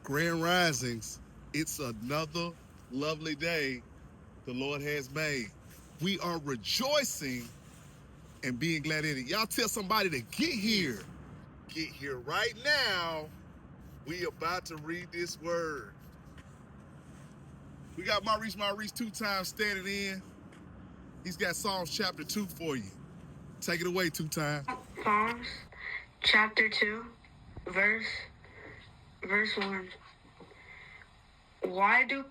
Grand Risings, it's another lovely day the Lord has made. We are rejoicing and being glad in it. Y'all tell somebody to get here. Get here right now. We about to read this word. We got Maurice 2 times standing in. He's got Psalms chapter 2 for you. Take it away, 2 times. Psalms chapter 2, verse 1. Why do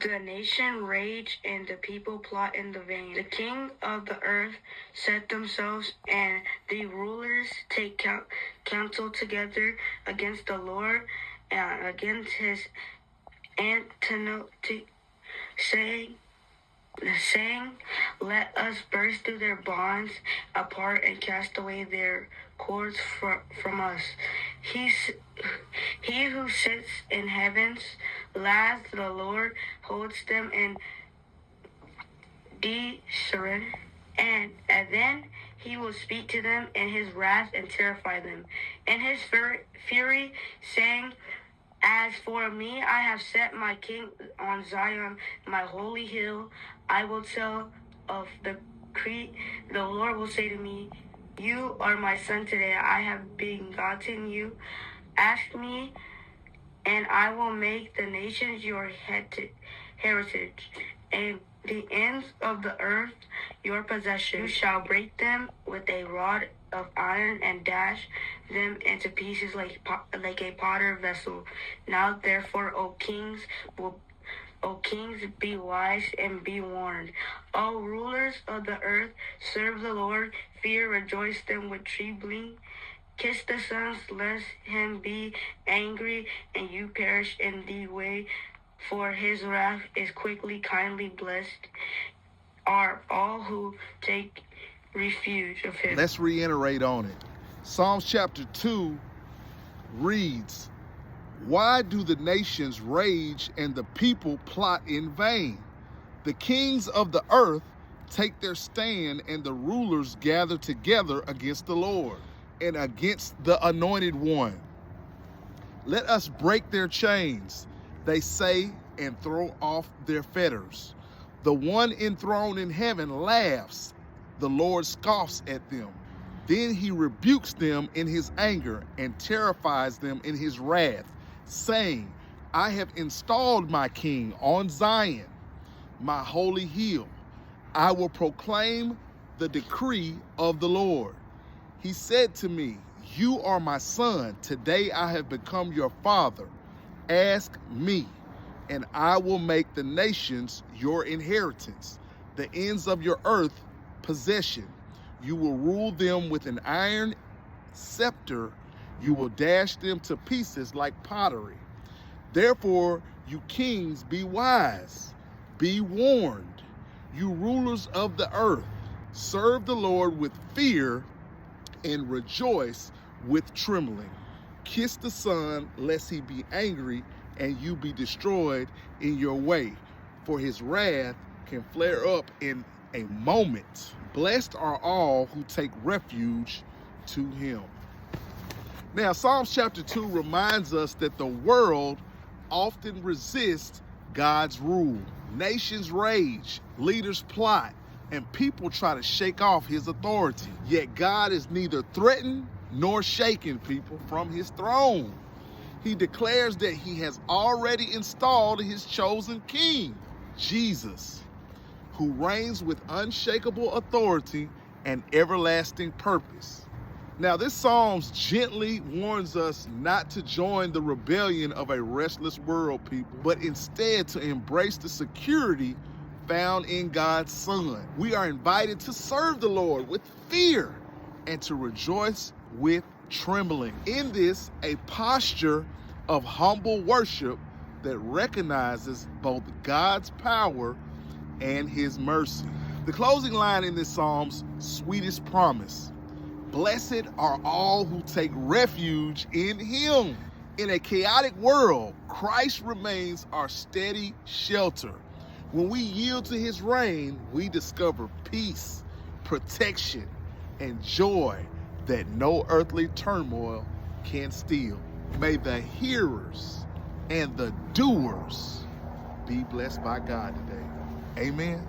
the nation rage and the people plot in the vain? The king of the earth set themselves, and the rulers take counsel together against the Lord and against his antidote, saying, let us burst through their bonds apart and cast away their cords from us. He who sits in heavens laughs, the Lord holds them in derision, and then he will speak to them in his wrath and terrify them. In his fury, saying, as for me, I have set my king on Zion, my holy hill. I will tell of the Lord will say to me, you are my son today. I have begotten you. Ask me, and I will make the nations your heritage, and the ends of the earth your possession. You shall break them with a rod of iron and dash them into pieces like a potter vessel. Now therefore, O kings, be wise and be warned. O rulers of the earth, serve the Lord. Fear, rejoice them with trembling. Kiss the Son, lest him be angry and you perish in the way. For his wrath is quickly, kindly. Blessed are all who take refuge of him. Let's reiterate on it. Psalms chapter 2 reads, why do the nations rage and the people plot in vain? The kings of the earth take their stand, and the rulers gather together against the Lord and against the Anointed One. Let us break their chains, they say, and throw off their fetters. The one enthroned in heaven laughs. The Lord scoffs at them. Then he rebukes them in his anger and terrifies them in his wrath, saying, I have installed my king on Zion, my holy hill. I will proclaim the decree of the Lord. He said to me, you are my son. Today I have become your father. Ask me, and I will make the nations your inheritance, the ends of your earth possession. You will rule them with an iron scepter. You will dash them to pieces like pottery. Therefore, you kings, be wise, be warned. You rulers of the earth, serve the Lord with fear and rejoice with trembling. Kiss the Son, lest he be angry and you be destroyed in your way, for his wrath can flare up in a moment. Blessed are all who take refuge to him. Now, Psalms chapter 2 reminds us that the world often resists God's rule. Nations rage, leaders plot, and people try to shake off his authority. Yet God is neither threatened nor shaken, people, from his throne. He declares that he has already installed his chosen king, Jesus, who reigns with unshakable authority and everlasting purpose. Now, this Psalms gently warns us not to join the rebellion of a restless world, people, but instead to embrace the security found in God's Son. We are invited to serve the Lord with fear and to rejoice with trembling. In this, a posture of humble worship that recognizes both God's power and his mercy. The closing line in this Psalm's sweetest promise: blessed are all who take refuge in him. In a chaotic world, Christ remains our steady shelter. When we yield to his reign, we discover peace, protection, and joy that no earthly turmoil can steal. May the hearers and the doers be blessed by God today. Amen.